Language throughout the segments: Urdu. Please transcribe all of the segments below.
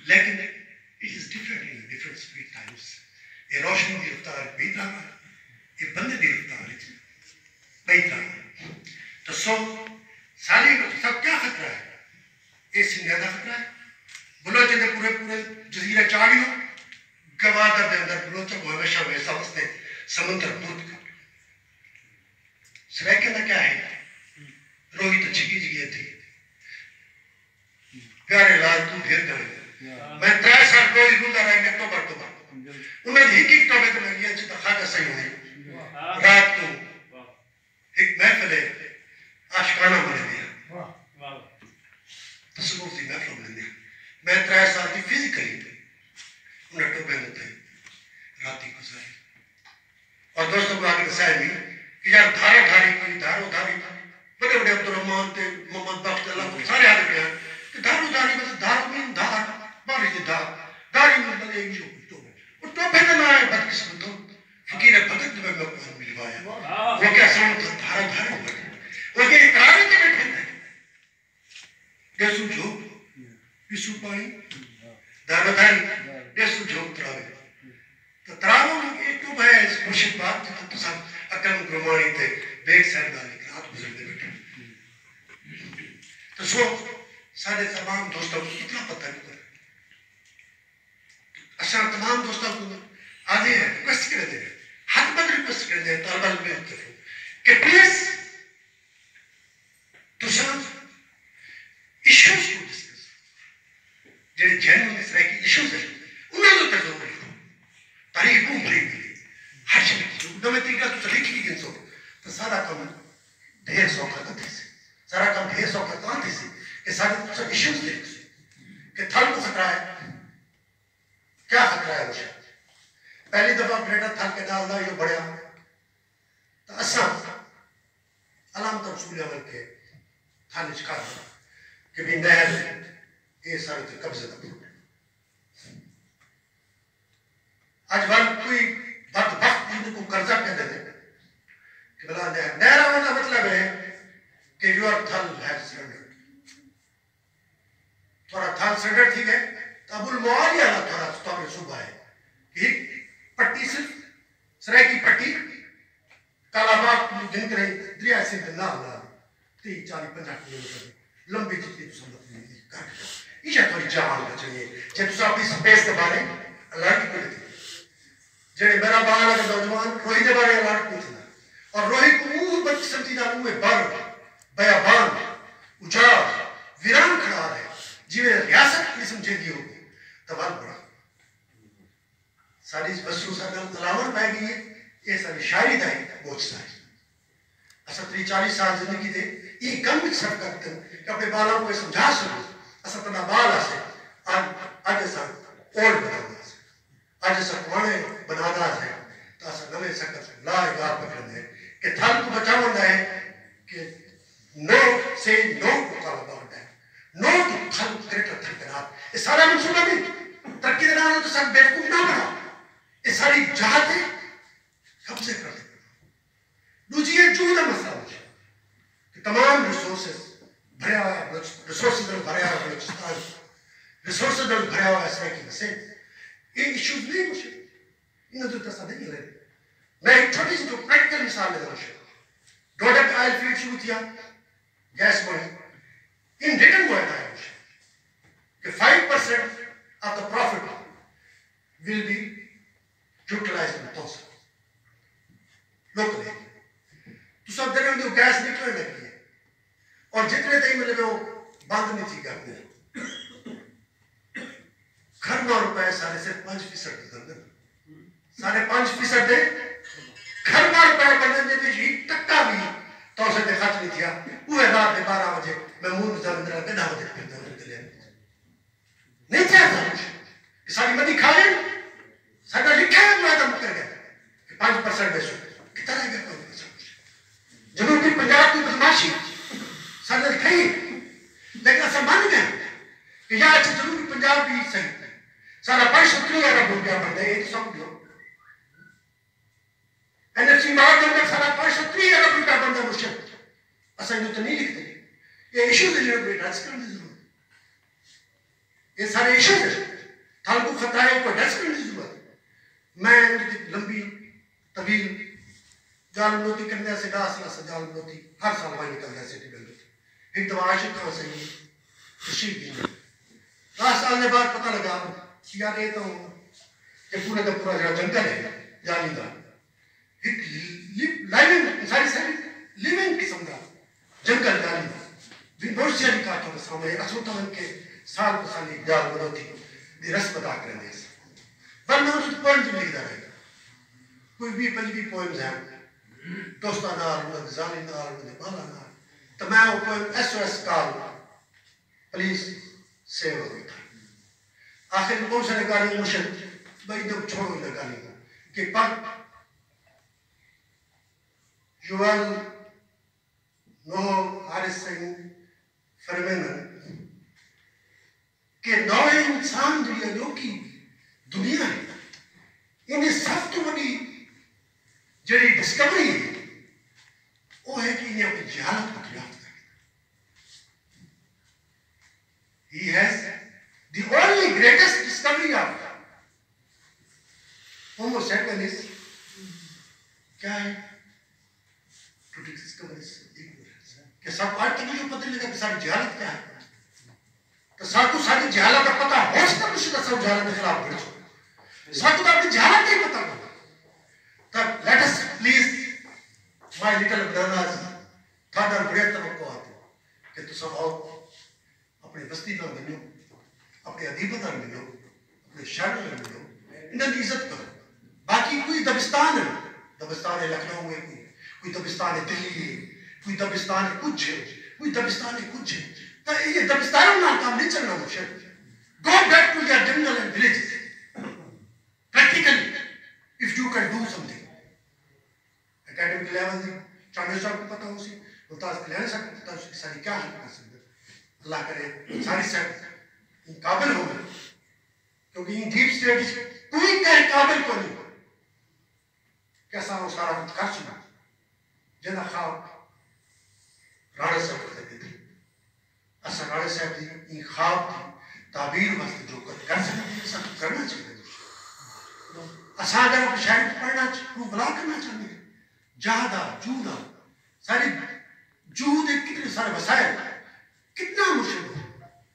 لیکن it is different in different speed times. یہ روشنی کی رفتار بئی طرح یہ بندے کی رفتار بئی طرح تو ساری سب کیا خطرہ ہے؟ یہ سنگھا کا خطرہ ہے. بلوچ نے پورے جزیرہ چاڑیو گوادہ کے اندر بلوچوں کو ہمیشہ ویسا اس نے سمندر بوت کر سرائکہ کا کیا ہے؟ روہی تو چھکی جگہ تھی پیارے لال تو پھر کرے میں 3 سال کوئی گزا رہا ہے اکتوبر انہیں ایک ٹوبے تو لگی ہے جتا خاکہ صحیح ہوئی رات کو ایک محفل ہے عاشقانہ ملے دیا تصور تھی محفل ملے دیا میں 3 سال تھی فزیکلی انہیں ٹوبے میں تھے راتی گزاری اور دوستوں کو آگے دسائے بھی کہ یار دھارو دھاری کوئی دھارو دھاری بڑے بڑے عبدالرحمن تھے محمد بخت اللہ کو سارے آگے پہ ہیں کہ دھارو دھاری مطلب دھارو میں دھار باری جی دھاری مطلب ایک جو ٹوبے وہ ٹوبے میں میں آئے بد قسمت ہوں فقیر بھگت میں مقبول ملوایا وہ کیا سامن تھا دھارو دھاری بڑے وہ کہ اقراری کے بیٹھے ہیں دیسو جھوک پیسو پانی دھارو دھاری دیسو جھوک تراوے تو تراوے میں ایک ٹوب ہے اس مرشد بات تو سب اکرم گرمانی تھے بیک سائڈ دالی رات گزر دے بیٹھے تو سارے تمام دوستوں کو اتنا پتہ نہیں کرے اچھا تمام دوستوں کو آدھے ہیں ریکویسٹ کرے دے حد بد ریکویسٹ کرے دے طالبہ علم اتفو کہ پلیز تو سب ایشوز کو ڈسکس جنہیں جینون اس طرح کی ایشوز ہیں انہیں تو تجربہ لکھو تاریخ کو بھری ملی ہر شکل کی جو میں طریقہ تو لکھی کی گنسو تو سارا کام ڈھیر سوکھا تھی سے سارا کام ڈھیر سوکھا تھی سے کہ سارے سب ایشوز دیکھ سے کہ تھل کو خطرہ ہے کیا خطرہ ہے مجھے پہلی دفعہ گریٹر تھل کے ڈال دا یہ بڑھیا تو اساں علامت رسول عمل کے تھل اچکا دا کہ بھی نہر یہ سارے تھے قبضہ دا آج وقت کوئی بدبخت ان کو قرضہ کہتے تھے کہ بلا نہر آمدہ مطلب ہے کہ your تھل ہے سرنڈر تھوڑا تھل سرنڈر تھی گئے تو ابو المعالی اللہ تھوڑا ستوری صوبہ ہے کہ پٹی صرف سرائے کی پٹی کالاباغ جن کے رہی دریا سے اللہ اللہ 30-40-50 کلومیٹر لمبی جتنی تو سمجھ نہیں کاٹ یہ تھوڑی جان کا چاہیے چھے تو اپنی سپیس کے بارے اللہ کی کوئی تھی جنہیں میرا باہر کا نوجوان روحی کے بارے اللہ کی تھی اور روحی کو اوہ بچ سمجھی دا اوہ بر بیابان اجار ویران کھڑا ہے جیوے ریاست کی سمجھے دی ہوگی تبال بڑا ساری بسرو ساکل تلاور پہ گئی ہے یہ ساری شاعری دائی موجزہ ہے اسا 30-40 سال زندگی دے یہ کم بھی صرف کرتے ہیں کہ اپنے بالا کو سمجھا سکو اسا تنا بالا سے آج ایسا اول بنانا سے آج ایسا کوانے بنانا سے تو اسا نوے سکت لا الہ پکڑنے کہ تھل کو بچا ہونا ہے کہ نو سے نو کو طالبہ ہوتا ہے نو تو تھل گریٹر تھل کنات اس سارا منصوبہ نہیں ترقی دینا ہو تو سب بیوقوف نہ بنا اس ساری جہاتے قبضے کرتے دوسری ایک جوہدہ مسئلہ ہوتا ہے کہ تمام ریسورسز بھریا ہوا ریسورسز دل بھریا ہوا بلوچستان ریسورسز دل بھریا ہوا اس طرح کی وسیع یہ ایشوز نہیں مجھے انہیں تو تسا نہیں لے میں ایک چھوٹی سی جو پریکٹل مثال لے دوں ڈوڈک آئل فیلڈ شروع کیا گیس مانی ان ریٹن کو ہے مجھے کہ 5% of the profit will be utilized in the locally تو سب جگہ میں گیس نکلنے لگی ہے اور جتنے تھی ملے وہ بند نہیں تھی کرنے کھرنا روپے سارے صرف 5% دے سارے 5% دے کھرنا روپے بندے دے جی ٹکا بھی تو اسے دے خرچ نہیں تھیا وہ رات دے 12 بجے میں مون زمین رکھے 10 بجے پھر دے کے لیے نہیں چاہتا کہ ساری مدی کھائیں سارا لکھا ہے میں دم کر گیا کہ 5% بے سو کتنا رہ گیا 5% جنوبی پنجاب کی بدماشی سردر تھی لیکن ایسا مان گئے کہ یہاں اچھے جنوبی پنجاب بھی صحیح سارا 530 ارب روپیہ بڑھ گئے ایک سب لو این ایف سی مہار کے اندر سارا 530 ارب روپیہ بڑھ گئے مشکل ایسا انہوں تو نہیں لکھتے یہ ایشوز ہے جنہوں کو ایڈریس کرنے ضرور یہ سارے ایشوز ہیں تھال کو خطرہ ہے کوئی ڈسٹ بن کی ضرورت میں لمبی طویل جال ملوتی کرنے سے ڈاس لا سے جال ملوتی ہر سال وہاں نکل سٹی بن گئی ایک دفعہ عاشق خان سے تشریف دی 10 سال کے بعد پتہ لگا یار یہ تو کہ پورے کا پورا جڑا جنگل ہے جالی کا ایک لائیونگ ساری لیونگ قسم کا جنگل جالی بھی بہت سے کاٹوں کے سامنے اصوتا من کے سال کو سال ایک جال ملوتی دی رسم ادا کرنے سے ورنہ تو پوائم جو لکھ رہے گا کوئی بھی پنجی پوائمز ہیں دوستہ نال زانی نال بالا نال تو میں وہ poem S O S call please save ہو گئی تھا آخر میں بہت سارے گالی مشد بھائی دب چھوڑو گا گالی کہ پاک یوال نو حارث سنگھ فرمین کہ نو انسان جو کی دنیا ہے انہیں سب تو بڑی جڑی ڈسکوری ہے وہ ہے کہ انہیں اپنی جہالت کو دریافت کرنا He has the only greatest discovery of Homo sapiens کیا ہے to discover his ignorance کہ سب آج تک جو پتہ لگا کہ ساری جہالت کیا ہے تو ساتھ ساری جہالت کا پتہ ہو سکتا مشکل سب جہالت کے خلاف بڑھ چکا ساتھ تو اپنی جہالت نہیں پتہ ہوگا تب let us please my little brothers تھادر بڑے توقع آتے کہ تو سب آؤ اپنے بستی نہ ملو اپنے ادیبت نہ ملو اپنے شہر نہ ملو انہیں کی عزت کرو باقی کوئی دبستان ہے دبستان ہے لکھنؤ میں کوئی دبستان ہے دلی ہے کوئی دبستان ہے کچھ ہے کوئی دبستان ہے کچھ ہے تو یہ دبستانوں میں کام نہیں چلنا مشکل go back to your jungle and villages practically if you can do something academic level سے چاندے صاحب کو پتا ہو سی ممتاز کلیانی صاحب کو پتا ہو سی ساری کیا حل کر سکتے اللہ کرے ساری صاحب قابل ہو گئے کیونکہ ان ڈیپ سٹیٹ کوئی کہے قابل کو نہیں کیسا وہ سارا کچھ کر چکا جنا خواب راڑے صاحب کو دیتے تھے اصلا راڑے صاحب دی ان خواب کی تعبیر واسطے جو کر سکتے سب کرنا چاہیے اصلا اگر آپ شاعری پڑھنا چاہیے بلا کرنا چاہیے جہدہ جودہ ساری جود ایک کتنے سارے وسائل کتنا مشکل ہے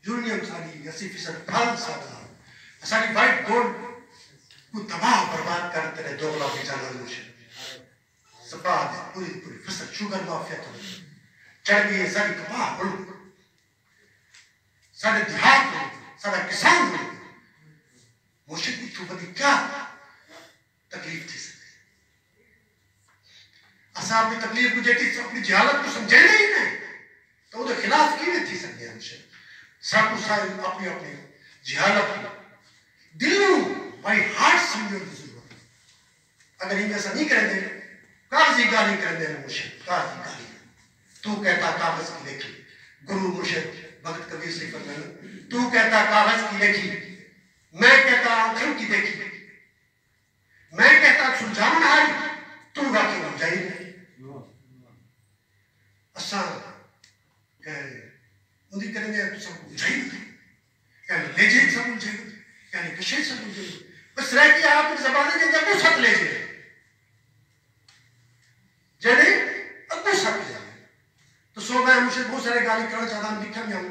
یورینیم ساری 80% پھل سارا ساری وائٹ گولڈ کو تباہ برباد کرتے رہے دو گلا بھی جانا مشکل سپاہ پوری فصل شوگر معافیت ہو چڑھ گئی ساری کپاہ بڑھو سارے دیہات ہو سارا کسان ہو مشکل تو بدی کیا تکلیف تھی سکتے اسا اپنی تکلیف کو جیتی اپنی جہالت کو سمجھے نہیں نہیں تو وہ خلاف کی نہیں تھی سکتے ہمشہ سب کو سارے اپنی اپنی جہالت کو دلوں بائی ہارٹ سمجھو کی ضرورت اگر ہم ایسا نہیں کریں دیں کاغذی گالی کریں دیں مرشد کاغذی گالی تو کہتا کاغذ کی لکھی گرو مرشد بھگت کبیر سے فرمایا تو کہتا کاغذ کی لکھی میں کہتا آنکھوں کی دیکھی میں کہتا سلجھاون ہاری تو واقعی ہو جائے اساں اندھی کریں گے تو سب اجھائی یعنی لے جائے سب اجھائی یعنی کشے سب اجھائی بس رہ کی آپ کی زبانیں کے اندر وہ سب لے جائے جنہیں ابو سب لے جائے تو سو میں مجھے بہت سارے گالی کرنا چاہتا ہوں لکھا میں ہوں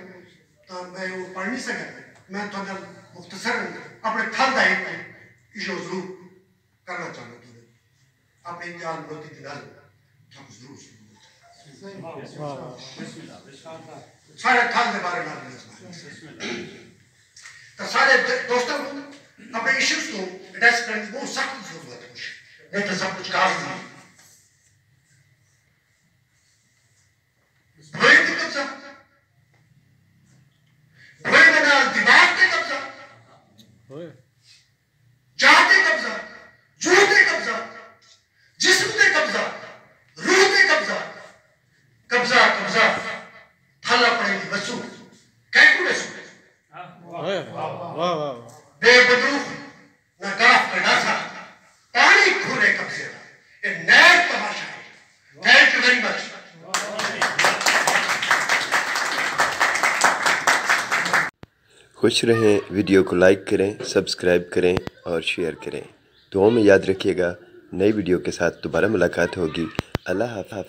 تو میں وہ پڑھ نہیں سکتا میں تو اگر مختصر اپنے تھل دائی پر ایشو ضرور کرنا چاہتا ہوں اپنے انجال ملوتی دنال تو ضرور سارے تھال دے بارے میں تو سارے دوستوں اپنے ایشوز کو ایڈریس کرنے کی بہت سخت ضرورت ہے نہیں تو سب کچھ کاغذ نہیں بھوئے کے قبضہ بھوئے کے نال دماغ کے قبضہ چاہتے قبضہ جوتے قبضہ جسم کے قبضہ روح کے قبضہ قبضہ قبضہ تھالا پڑے گی وسو کیکو رسو بے بدوخ نہ گاف کڑاسا پانی کھولے قبضے یہ نئے تماشا ہے تھینک یو ویری مچ خوش رہیں، ویڈیو کو لائک کریں، سبسکرائب کریں اور شیئر کریں۔ دعاؤں میں یاد رکھیے گا، نئی ویڈیو کے ساتھ دوبارہ ملاقات ہوگی۔ اللہ حافظ۔